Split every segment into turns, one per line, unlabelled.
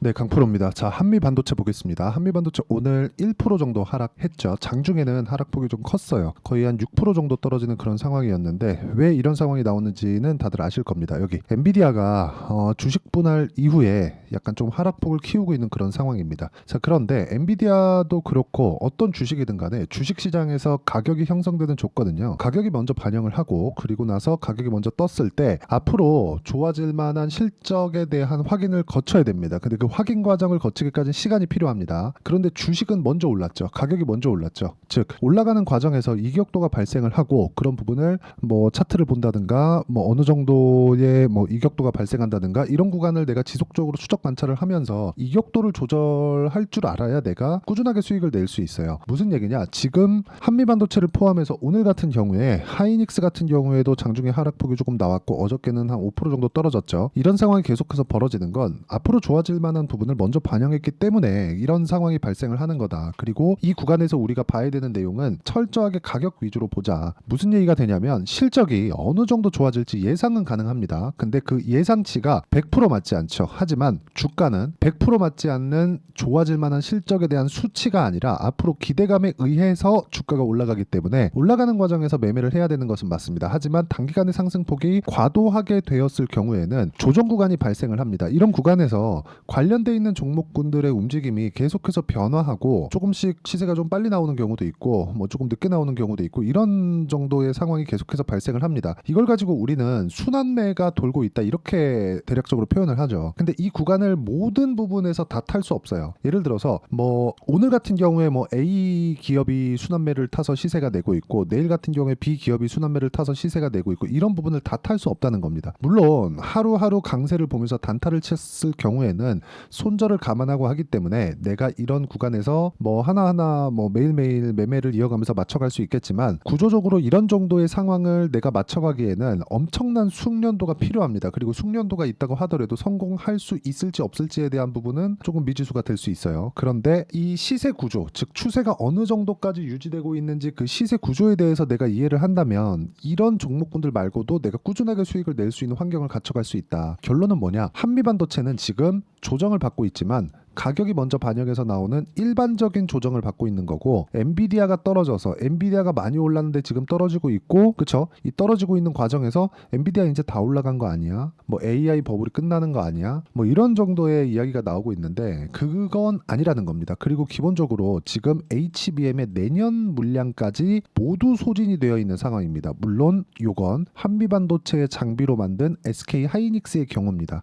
네, 강프로입니다. 자, 한미반도체 보겠습니다. 한미반도체 오늘 1% 정도 하락했죠. 장중에는 하락폭이 좀 컸어요. 거의 한 6% 정도 떨어지는 그런 상황이었는데 왜 이런 상황이 나오는지는 다들 아실 겁니다. 여기 엔비디아가 주식 분할 이후에 약간 좀 하락폭을 키우고 있는 그런 상황입니다. 자, 그런데 엔비디아도 그렇고 어떤 주식이든 간에 주식 시장에서 가격이 형성되는 조건은요. 가격이 먼저 반영을 하고 그리고 나서 가격이 먼저 떴을 때 앞으로 좋아질 만한 실적에 대한 확인을 거쳐야 됩니다. 근데 그 확인 과정을 거치기까지 시간이 필요합니다. 그런데 주식은 먼저 올랐죠. 가격이 먼저 올랐죠. 즉 올라가는 과정에서 이격도가 발생을 하고 그런 부분을 뭐 차트를 본다든가 뭐 어느 정도의 뭐 이격도가 발생한다든가 이런 구간을 내가 지속적으로 추적 관찰을 하면서 이격도를 조절할 줄 알아야 내가 꾸준하게 수익을 낼 수 있어요. 무슨 얘기냐? 지금 한미반도체를 포함해서 오늘 같은 경우에 하이닉스 같은 경우에도 장중에 하락폭이 조금 나왔고 어저께는 한 5% 정도 떨어졌죠. 이런 상황이 계속해서 벌어지는 건 앞으로 좋아질 만한 부분을 먼저 반영했기 때문에 이런 상황이 발생을 하는 거다. 그리고 이 구간에서 우리가 봐야 되는 내용은 철저하게 가격 위주로 보자. 무슨 얘기가 되냐면 실적이 어느 정도 좋아질지 예상은 가능합니다. 근데 그 예상치가 100% 맞지 않죠. 하지만 주가는 100% 맞지 않는 좋아질 만한 실적에 대한 수치가 아니라 앞으로 기대감에 의해서 주가가 올라가기 때문에 올라가는 과정에서 매매를 해야 되는 것은 맞습니다. 하지만 단기간의 상승폭이 과도하게 되었을 경우에는 조정 구간이 발생을 합니다. 이런 구간에서 관련돼 있는 종목군들의 움직임이 계속해서 변화하고 조금씩 시세가 좀 빨리 나오는 경우도 있고 뭐 조금 늦게 나오는 경우도 있고 이런 정도의 상황이 계속해서 발생을 합니다. 이걸 가지고 우리는 순환매가 돌고 있다 이렇게 대략적으로 표현을 하죠. 근데 이 구간을 모든 부분에서 다 탈 수 없어요. 예를 들어서 뭐 오늘 같은 경우에 뭐 A 기업이 순환매를 타서 시세가 내고 있고 내일 같은 경우에 B 기업이 순환매를 타서 시세가 내고 있고 이런 부분을 다 탈 수 없다는 겁니다. 물론 하루하루 강세를 보면서 단타를 쳤을 경우에는 손절을 감안하고 하기 때문에 내가 이런 구간에서 뭐 하나하나 뭐 매일매일 매매를 이어가면서 맞춰갈 수 있겠지만 구조적으로 이런 정도의 상황을 내가 맞춰가기에는 엄청난 숙련도가 필요합니다. 그리고 숙련도가 있다고 하더라도 성공할 수 있을지 없을지에 대한 부분은 조금 미지수가 될 수 있어요. 그런데 이 시세 구조, 즉 추세가 어느 정도까지 유지되고 있는지 그 시세 구조에 대해서 내가 이해를 한다면 이런 종목군들 말고도 내가 꾸준하게 수익을 낼 수 있는 환경을 갖춰갈 수 있다. 결론은 뭐냐? 한미반도체는 지금 조정을 받고 있지만 가격이 먼저 반영해서 나오는 일반적인 조정을 받고 있는 거고 엔비디아가 떨어져서 엔비디아가 많이 올랐는데 지금 떨어지고 있고 그쵸? 이 떨어지고 있는 과정에서 엔비디아 이제 다 올라간 거 아니야? 뭐 AI 버블이 끝나는 거 아니야? 뭐 이런 정도의 이야기가 나오고 있는데 그건 아니라는 겁니다. 그리고 기본적으로 지금 HBM의 내년 물량까지 모두 소진이 되어 있는 상황입니다. 물론 요건 한미반도체의 장비로 만든 SK 하이닉스의 경우입니다.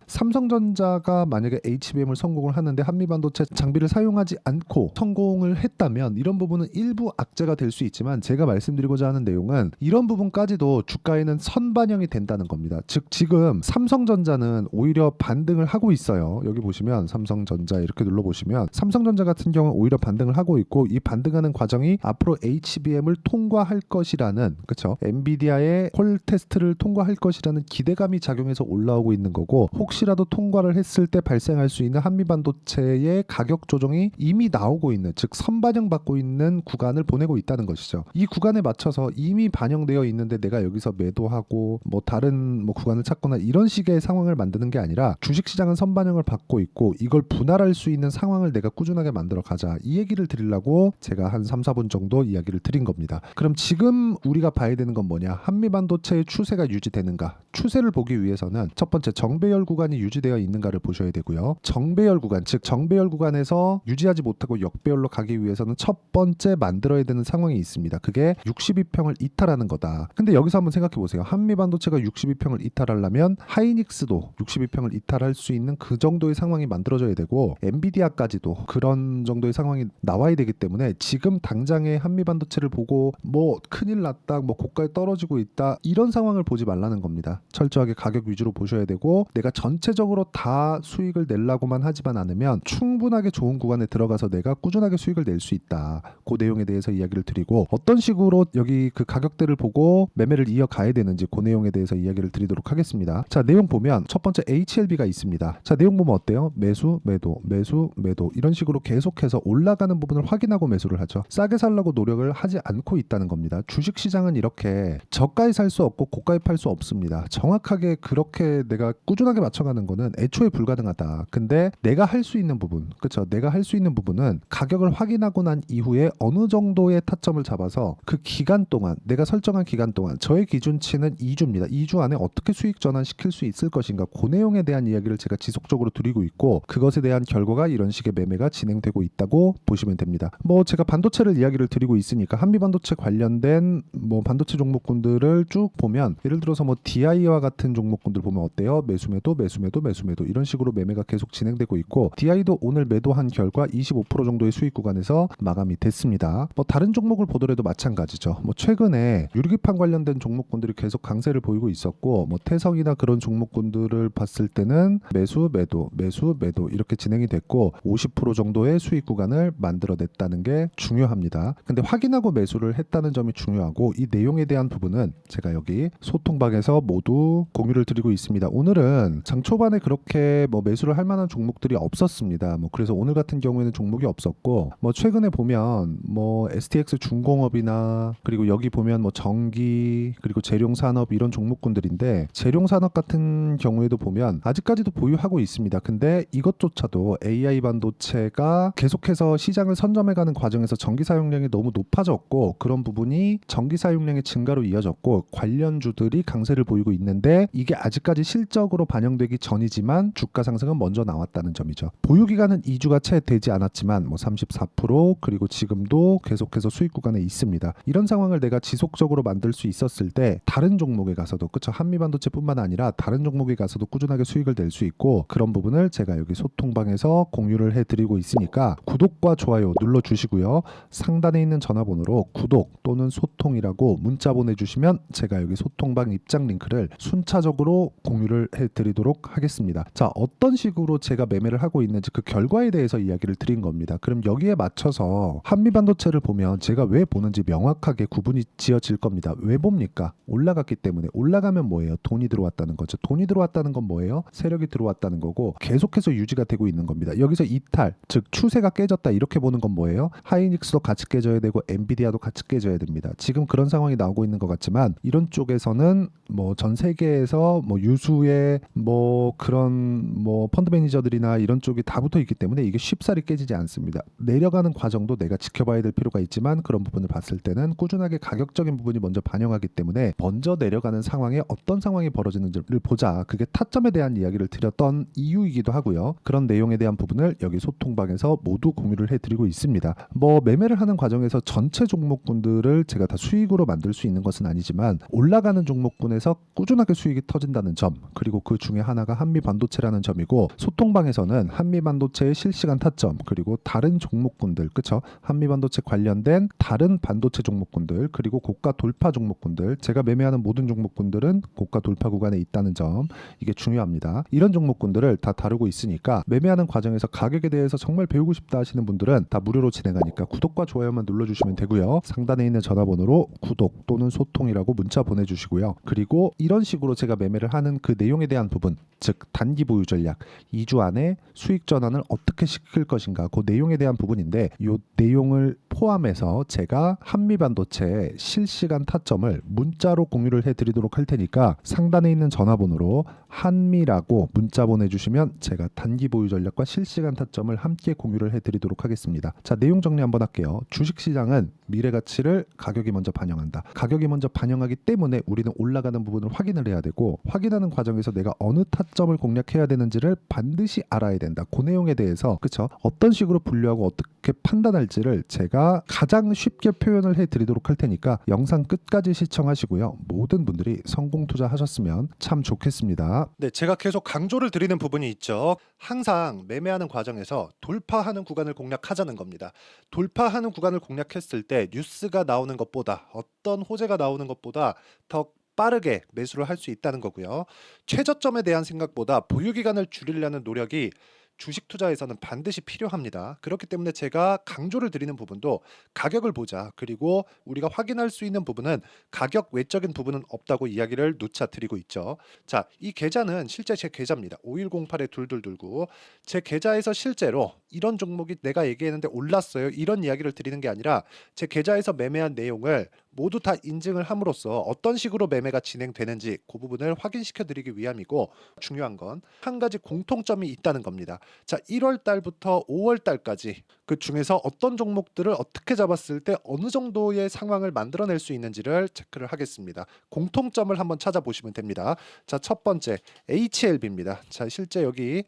삼성전자가 만약에 HBM을 성공을 하는데 한미반도체 장비를 사용하지 않고 성공을 했다면 이런 부분은 일부 악재가 될 수 있지만 제가 말씀드리고자 하는 내용은 이런 부분까지도 주가에는 선반영이 된다는 겁니다. 즉 지금 삼성전자는 오히려 반등을 하고 있어요. 여기 보시면 삼성전자 이렇게 눌러보시면 삼성전자 같은 경우는 오히려 반등을 하고 있고 이 반등하는 과정이 앞으로 HBM을 통과할 것이라는 그쵸 엔비디아의 콜 테스트를 통과할 것이라는 기대감이 작용해서 올라오고 있는 거고 혹시라도 통과를 했을 때 발생할 수 있는 한미반도체의 가격 조정이 이미 나오고 있는 즉 선반영 받고 있는 구간을 보내고 있다는 것이죠. 이 구간에 맞춰서 이미 반영되어 있는데 내가 여기서 매도하고 뭐 다른 뭐 구간을 찾거나 이런 식의 상황을 만드는 게 아니라 주식시장은 선반영을 받고 있고 이걸 분할할 수 있는 상황을 내가 꾸준하게 만들어 가자 이 얘기를 드리려고 제가 한 3, 4분 정도 이야기를 드린 겁니다. 그럼 지금 우리가 봐야 되는 건 뭐냐? 한미반도체의 추세가 유지되는가? 추세를 보기 위해서는 첫 번째 정배열 구간이 유지되어 있는가를 보셔야 되고요. 정배열 구간 즉 정배열 구간에서 유지하지 못하고 역배열로 가기 위해서는 첫 번째 만들어야 되는 상황이 있습니다. 그게 62평을 이탈하는 거다. 근데 여기서 한번 생각해 보세요. 한미반도체가 62평을 이탈하려면 하이닉스도 62평을 이탈할 수 있는 그 정도의 상황이 만들어져야 되고 엔비디아까지도 그런 정도의 상황이 나와야 되기 때문에 지금 당장의 한미반도체를 보고 뭐 큰일 났다 뭐 고가에 떨어지고 있다 이런 상황을 보지 말라는 겁니다. 철저하게 가격 위주로 보셔야 되고 내가 전체적으로 다 수익을 내려고만 하지만 않으면 충분하게 좋은 구간에 들어가서 내가 꾸준하게 수익을 낼 수 있다. 그 내용에 대해서 이야기를 드리고 어떤 식으로 여기 그 가격대를 보고 매매를 이어가야 되는지 그 내용에 대해서 이야기를 드리도록 하겠습니다. 자, 내용 보면 첫 번째 HLB가 있습니다. 자, 내용 보면 어때요? 매수, 매도, 매수, 매도 이런 식으로 계속해서 올라가는 부분을 확인하고 매수를 하죠. 싸게 살려고 노력을 하지 않고 있다는 겁니다. 주식시장은 이렇게 저가에 살 수 없고 고가에 팔 수 없습니다. 정확하게 그렇게 내가 꾸준하게 맞춰가는 거는 애초에 불가능하다. 근데 내가 할 수 있는 부분, 그렇죠? 내가 할 수 있는 부분은 가격을 확인하고 난 이후에 어느 정도의 타점을 잡아서 그 기간 동안, 내가 설정한 기간 동안 저의 기준치는 2주입니다. 2주 안에 어떻게 수익 전환시킬 수 있을 것인가, 그 내용에 대한 이야기를 제가 지속적으로 드리고 있고 그것에 대한 결과가 이런 식의 매매가 진행되고 있다고 보시면 됩니다. 뭐 제가 반도체를 이야기를 드리고 있으니까 한미반도체 관련된 뭐 반도체 종목군들을 쭉 보면 예를 들어서 뭐 DI와 같은 종목군들 보면 어때요? 매수매도 매수매도 매수매도 이런 식으로 매매가 계속 진행되고 있고 DI도 오늘 매도한 결과 25% 정도의 수익 구간에서 마감이 됐습니다. 뭐 다른 종목을 보더라도 마찬가지죠. 뭐 최근에 유리기판 관련된 종목군들이 계속 강세를 보이고 있었고 뭐 태성이나 그런 종목군들을 봤을 때는 매수 매도 매수 매도 이렇게 진행이 됐고 50% 정도의 수익 구간을 만들어냈다는 게 중요합니다. 근데 확인하고 매수를 했다는 점이 중요하고 이 내용에 대한 부분은 제가 여기 소통방에서 모두 공유를 드리고 있습니다. 오늘은 장 초반에 그렇게 뭐 매수를 할 만한 종목들이 없었습니다. 뭐 그래서 오늘 같은 경우에는 종목이 없었고 뭐 최근에 보면 뭐 STX 중공업이나 그리고 여기 보면 뭐 전기 그리고 재룡산업 이런 종목군들인데 재룡산업 같은 경우에도 보면 아직까지도 보유하고 있습니다. 근데 이것조차도 AI 반도체가 계속해서 시장을 선점해가는 과정에서 전기 사용량이 너무 높아졌고 그런 부분이 전기 사용량의 증가로 이어졌고 관련주들이 강세를 보이고 있는데 이게 아직까지 실적으로 반영되기 전이지만 주가 상승은 먼저 나왔다는 점이죠. 보유 기간은 2주가 채 되지 않았지만 뭐 34% 그리고 지금도 계속해서 수익 구간에 있습니다. 이런 상황을 내가 지속적으로 만들 수 있었을 때 다른 종목에 가서도 그쵸 한미반도체뿐만 아니라 다른 종목에 가서도 꾸준하게 수익을 낼 수 있고 그런 부분을 제가 여기 소통방에서 공유를 해드리고 있으니까 구독과 좋아요 눌러주시고요. 상단에 있는 전화번호로 구독 또는 소통이라고 문자 보내주시면 제가 여기 소통방 입장 링크를 순차적으로 공유를 해드리도록 하겠습니다. 자, 어떤 식으로 제가 매매를 하고 있는지 그 결과에 대해서 이야기를 드린 겁니다. 그럼 여기에 맞춰서 한미반도체를 보면 제가 왜 보는지 명확하게 구분이 지어질 겁니다. 왜 봅니까? 올라갔기 때문에. 올라가면 뭐예요? 돈이 들어왔다는 거죠. 돈이 들어왔다는 건 뭐예요? 세력이 들어왔다는 거고 계속해서 유지가 되고 있는 겁니다. 여기서 이탈, 즉 추세가 깨졌다 이렇게 보는 건 뭐예요? 하이닉스도 같이 깨져야 되고 엔비디아도 같이 깨져야 됩니다. 지금 그런 상황이 나오고 있는 것 같지만 이런 쪽에서는 뭐 전 세계에서 뭐 유수의 뭐 그런 뭐 펀드 매니저들이나 이런 쪽이 다 붙어 있기 때문에 이게 쉽사리 깨지지 않습니다. 내려가는 과정도 내가 지켜봐야 될 필요가 있지만 그런 부분을 봤을 때는 꾸준하게 가격적인 부분이 먼저 반영하기 때문에 먼저 내려가는 상황에 어떤 상황이 벌어지는지를 보자. 그게 타점에 대한 이야기를 드렸던 이유이기도 하고요. 그런 내용에 대한 부분을 여기 소통방에서 모두 공유를 해드리고 있습니다. 뭐 매매를 하는 과정에서 전체 종목군들을 제가 다 수익으로 만들 수 있는 것은 아니지만 올라가는 종목군에서 꾸준하게 수익이 터진다는 점 그리고 그 중에 하나가 한미반도체라는 점이고 소통방에서는 한미반도체의 실시간 타점 그리고 다른 종목군들 그쵸 한미반도체 관련된 다른 반도체 종목군들 그리고 고가 돌파 종목군들 제가 매매하는 모든 종목군들은 고가 돌파 구간에 있다는 점 이게 중요합니다. 이런 종목군들을 다 다루고 있으니까 매매하는 과정에서 가격에 대해서 정말 배우고 싶다 하시는 분들은 다 무료로 진행하니까 구독과 좋아요만 눌러주시면 되고요. 상단에 있는 전화번호로 구독 또는 소통이라고 문자 보내주시고요. 그리고 이런 식으로 제가 매매를 하는 그 내용에 대한 부분 즉 단기 보유 전략 2주 안에 수익 전환을 어떻게 시킬 것인가 그 내용에 대한 부분인데 이 내용을 포함해서 제가 한미반도체 실시간 타점을 문자로 공유를 해드리도록 할 테니까 상단에 있는 전화번호로 한미라고 문자 보내주시면 제가 단기 보유 전략과 실시간 타점을 함께 공유를 해드리도록 하겠습니다. 자, 내용 정리 한번 할게요. 주식시장은 미래 가치를 가격이 먼저 반영한다. 가격이 먼저 반영하기 때문에 우리는 올라가는 부분을 확인을 해야 되고 확인하는 과정에서 내가 어느 타점을 공략해야 되는지를 반드시 알아야 된다. 그 내용에 대해서 그쵸? 어떤 식으로 분류하고 어떻게 판단할지를 제가 가장 쉽게 표현을 해드리도록 할 테니까 영상 끝까지 시청하시고요. 모든 분들이 성공 투자하셨으면 참 좋겠습니다.
네, 제가 계속 강조를 드리는 부분이 있죠. 항상 매매하는 과정에서 돌파하는 구간을 공략하자는 겁니다. 돌파하는 구간을 공략했을 때 뉴스가 나오는 것보다 어떤 호재가 나오는 것보다 더 빠르게 매수를 할 수 있다는 거고요. 최저점에 대한 생각보다 보유 기간을 줄이려는 노력이 주식 투자에서는 반드시 필요합니다. 그렇기 때문에 제가 강조를 드리는 부분도 가격을 보자. 그리고 우리가 확인할 수 있는 부분은 가격 외적인 부분은 없다고 이야기를 누차 드리고 있죠. 자, 이 계좌는 실제 제 계좌입니다. 5108에 2229. 제 계좌에서 실제로 이런 종목이 내가 얘기했는데 올랐어요. 이런 이야기를 드리는 게 아니라 제 계좌에서 매매한 내용을 모두 다 인증을 함으로써 어떤 식으로 매매가 진행되는지 그 부분을 확인시켜 드리기 위함이고, 중요한 건 한 가지 공통점이 있다는 겁니다. 자, 1월 달부터 5월 달까지 그 중에서 어떤 종목들을 어떻게 잡았을 때 어느 정도의 상황을 만들어낼 수 있는지를 체크를 하겠습니다. 공통점을 한번 찾아보시면 됩니다. 자, 첫 번째 HLB입니다. 자, 실제 여기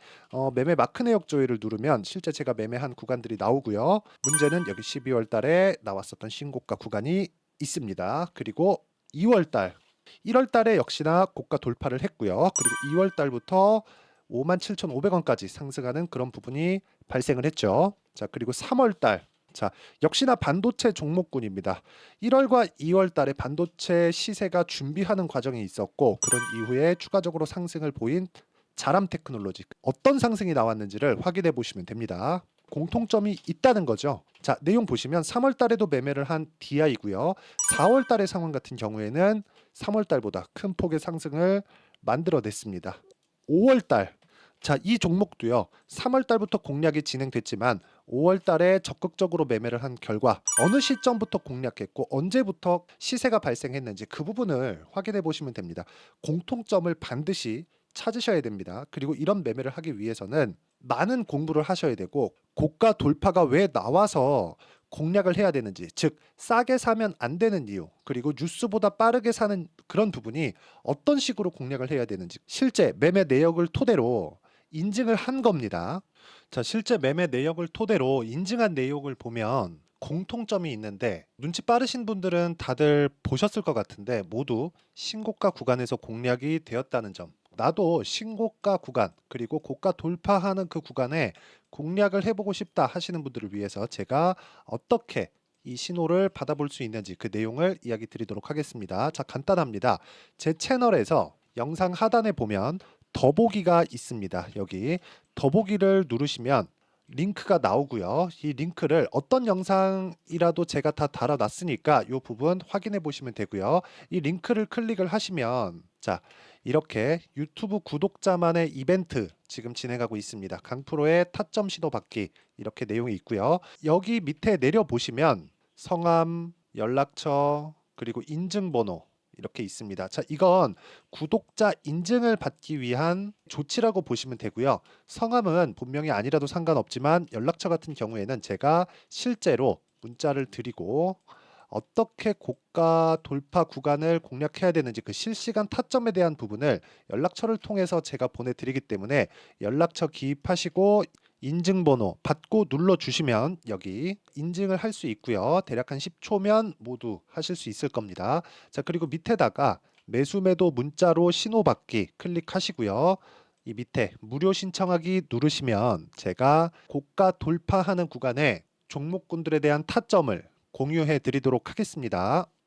매매 마크 내역 조회를 누르면 실제 제가 매매한 구간들이 나오고요. 문제는 여기 12월 달에 나왔었던 신고가 구간이 있습니다. 그리고 2월 달, 1월 달에 역시나 고가 돌파를 했고요. 그리고 2월 달부터 57,500원까지 상승하는 그런 부분이 발생을 했죠. 자, 그리고 3월 달, 자, 역시나 반도체 종목군입니다. 1월과 2월 달에 반도체 시세가 준비하는 과정이 있었고, 그런 이후에 추가적으로 상승을 보인 자람 테크놀로지, 어떤 상승이 나왔는지를 확인해 보시면 됩니다. 공통점이 있다는 거죠. 자, 내용 보시면 3월 달에도 매매를 한 DI고요. 4월 달의 상황 같은 경우에는 3월 달보다 큰 폭의 상승을 만들어냈습니다. 5월 달, 자, 이 종목도요. 3월 달부터 공략이 진행됐지만 5월 달에 적극적으로 매매를 한 결과 어느 시점부터 공략했고 언제부터 시세가 발생했는지 그 부분을 확인해 보시면 됩니다. 공통점을 반드시 찾으셔야 됩니다. 그리고 이런 매매를 하기 위해서는 많은 공부를 하셔야 되고, 고가 돌파가 왜 나와서 공략을 해야 되는지, 즉 싸게 사면 안 되는 이유, 그리고 뉴스보다 빠르게 사는 그런 부분이 어떤 식으로 공략을 해야 되는지 실제 매매 내역을 토대로 인증을 한 겁니다. 자, 실제 매매 내역을 토대로 인증한 내용을 보면 공통점이 있는데, 눈치 빠르신 분들은 다들 보셨을 것 같은데 모두 신고가 구간에서 공략이 되었다는 점. 나도 신고가 구간 그리고 고가 돌파하는 그 구간에 공략을 해보고 싶다 하시는 분들을 위해서 제가 어떻게 이 신호를 받아볼 수 있는지 그 내용을 이야기 드리도록 하겠습니다. 자, 간단합니다. 제 채널에서 영상 하단에 보면 더보기가 있습니다. 여기 더보기를 누르시면 링크가 나오고요. 이 링크를 어떤 영상이라도 제가 다 달아놨으니까 이 부분 확인해 보시면 되고요. 이 링크를 클릭을 하시면, 자, 이렇게 유튜브 구독자만의 이벤트 지금 진행하고 있습니다. 강프로의 타점 신호 받기, 이렇게 내용이 있고요. 여기 밑에 내려 보시면 성함, 연락처, 그리고 인증번호 이렇게 있습니다. 자, 이건 구독자 인증을 받기 위한 조치라고 보시면 되고요. 성함은 본명이 아니라도 상관없지만 연락처 같은 경우에는 제가 실제로 문자를 드리고 어떻게 고가 돌파 구간을 공략해야 되는지 그 실시간 타점에 대한 부분을 연락처를 통해서 제가 보내드리기 때문에 연락처 기입하시고 인증번호 받고 눌러주시면 여기 인증을 할 수 있고요. 대략 한 10초면 모두 하실 수 있을 겁니다. 자, 그리고 밑에다가 매수 매도 문자로 신호받기 클릭하시고요. 이 밑에 무료 신청하기 누르시면 제가 고가 돌파하는 구간에 종목군들에 대한 타점을 공유해 드리도록 하겠습니다.